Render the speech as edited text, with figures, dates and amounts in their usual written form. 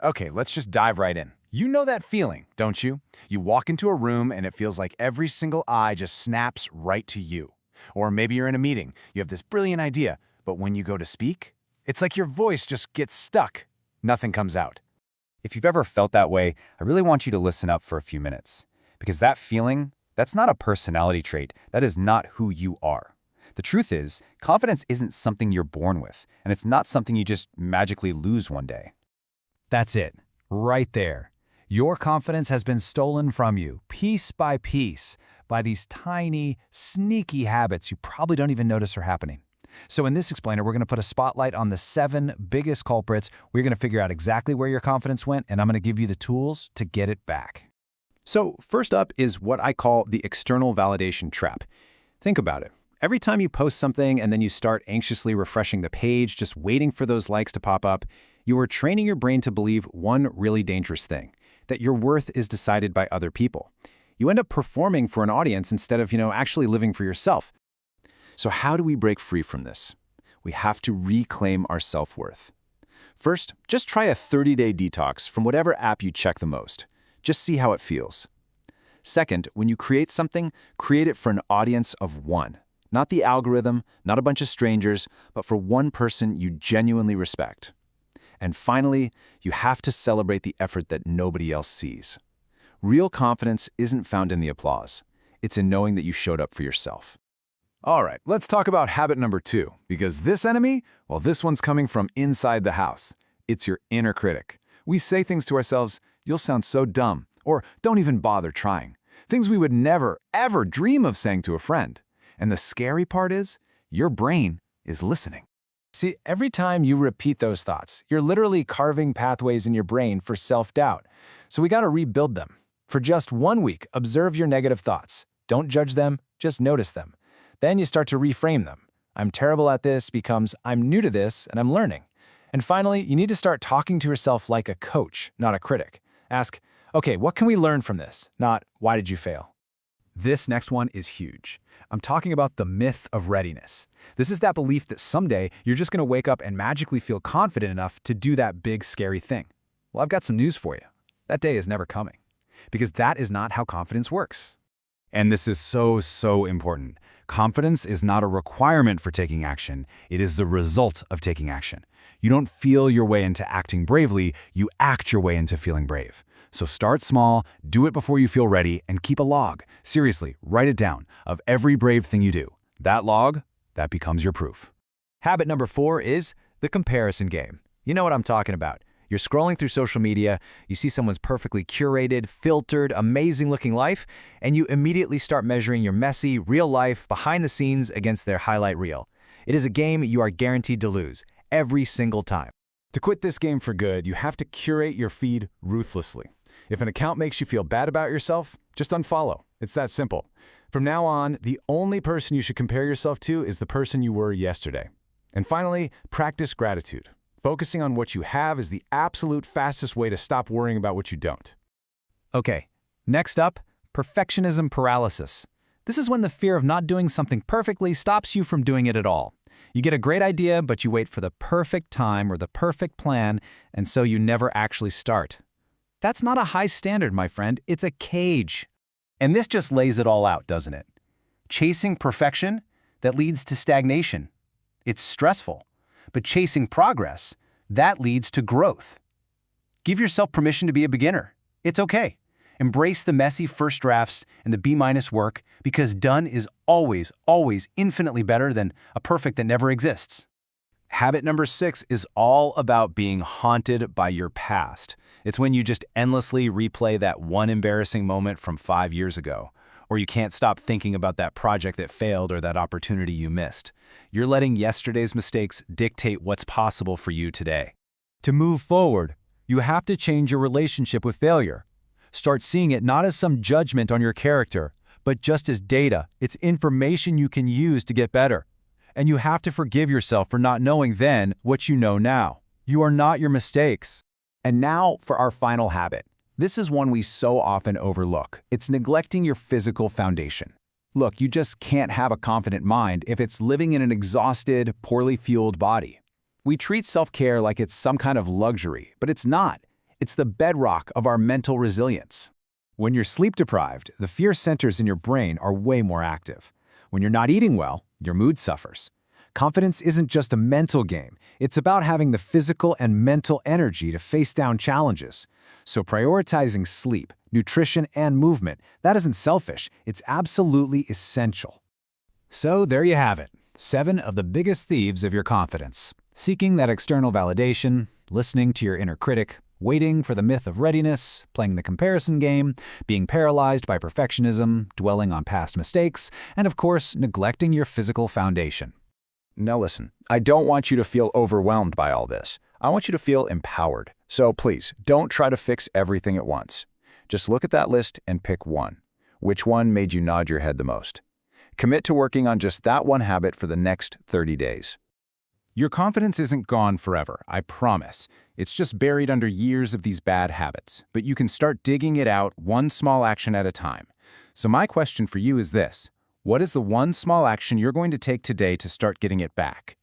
Okay, let's just dive right in. You know that feeling, don't you? You walk into a room and it feels like every single eye just snaps right to you. Or maybe you're in a meeting, you have this brilliant idea, but when you go to speak, it's like your voice just gets stuck. Nothing comes out. If you've ever felt that way, I really want you to listen up for a few minutes. Because that feeling, that's not a personality trait. That is not who you are. The truth is, confidence isn't something you're born with, and it's not something you just magically lose one day. That's it, right there. Your confidence has been stolen from you, piece by piece, by these tiny, sneaky habits you probably don't even notice are happening. So in this explainer, we're going to put a spotlight on the 7 biggest culprits. We're going to figure out exactly where your confidence went, and I'm going to give you the tools to get it back. So first up is what I call the external validation trap. Think about it. Every time you post something and then you start anxiously refreshing the page, just waiting for those likes to pop up, you are training your brain to believe one really dangerous thing, that your worth is decided by other people. You end up performing for an audience instead of, actually living for yourself. So how do we break free from this? We have to reclaim our self-worth. First, just try a 30-day detox from whatever app you check the most. Just see how it feels. Second, when you create something, create it for an audience of one. Not the algorithm, not a bunch of strangers, but for one person you genuinely respect. And finally, you have to celebrate the effort that nobody else sees. Real confidence isn't found in the applause. It's in knowing that you showed up for yourself. All right, let's talk about habit number 2, because this enemy, well, this one's coming from inside the house. It's your inner critic. We say things to ourselves, "You'll sound so dumb," or "Don't even bother trying." Things we would never, ever dream of saying to a friend. And the scary part is, your brain is listening. See, every time you repeat those thoughts, you're literally carving pathways in your brain for self-doubt. So we got to rebuild them. For just 1 week, observe your negative thoughts. Don't judge them, just notice them. Then you start to reframe them. "I'm terrible at this" becomes "I'm new to this and I'm learning." And finally, you need to start talking to yourself like a coach, not a critic. Ask, "Okay, what can we learn from this?" Not, "Why did you fail?" This next one is huge. I'm talking about the myth of readiness. This is that belief that someday you're just going to wake up and magically feel confident enough to do that big, scary thing. Well, I've got some news for you. That day is never coming. Because that is not how confidence works. And this is so important. Confidence is not a requirement for taking action. It is the result of taking action. You don't feel your way into acting bravely, you act your way into feeling brave. So start small, do it before you feel ready, and keep a log. Seriously, write it down, of every brave thing you do. That log, that becomes your proof. Habit number 4 is the comparison game. You know what I'm talking about. You're scrolling through social media, you see someone's perfectly curated, filtered, amazing-looking life, and you immediately start measuring your messy, real life, behind the scenes against their highlight reel. It is a game you are guaranteed to lose, every single time. To quit this game for good, you have to curate your feed ruthlessly. If an account makes you feel bad about yourself, just unfollow. It's that simple. From now on, the only person you should compare yourself to is the person you were yesterday. And finally, practice gratitude. Focusing on what you have is the absolute fastest way to stop worrying about what you don't. Okay, next up, perfectionism paralysis. This is when the fear of not doing something perfectly stops you from doing it at all. You get a great idea, but you wait for the perfect time or the perfect plan, and so you never actually start. That's not a high standard, my friend. It's a cage. And this just lays it all out, doesn't it? Chasing perfection, that leads to stagnation. It's stressful. But chasing progress, that leads to growth. Give yourself permission to be a beginner. It's okay. Embrace the messy first drafts and the B- work, because done is always infinitely better than a perfect that never exists. Habit number 6 is all about being haunted by your past. It's when you just endlessly replay that one embarrassing moment from 5 years ago, or you can't stop thinking about that project that failed or that opportunity you missed. You're letting yesterday's mistakes dictate what's possible for you today. To move forward, you have to change your relationship with failure. Start seeing it not as some judgment on your character, but just as data. It's information you can use to get better. And you have to forgive yourself for not knowing then what you know now. You are not your mistakes. And now for our final habit. This is one we so often overlook. It's neglecting your physical foundation. Look, you just can't have a confident mind if it's living in an exhausted, poorly fueled body. We treat self-care like it's some kind of luxury, but it's not. It's the bedrock of our mental resilience. When you're sleep-deprived, the fear centers in your brain are way more active. When you're not eating well, your mood suffers. Confidence isn't just a mental game. It's about having the physical and mental energy to face down challenges. So prioritizing sleep, nutrition, and movement, that isn't selfish. It's absolutely essential. So there you have it. 7 of the biggest thieves of your confidence. Seeking that external validation, listening to your inner critic, waiting for the myth of readiness, playing the comparison game, being paralyzed by perfectionism, dwelling on past mistakes, and of course, neglecting your physical foundation. Now listen, I don't want you to feel overwhelmed by all this. I want you to feel empowered. So please, don't try to fix everything at once. Just look at that list and pick one. Which one made you nod your head the most? Commit to working on just that one habit for the next 30 days. Your confidence isn't gone forever, I promise. It's just buried under years of these bad habits, but you can start digging it out one small action at a time. So my question for you is this: what is the one small action you're going to take today to start getting it back?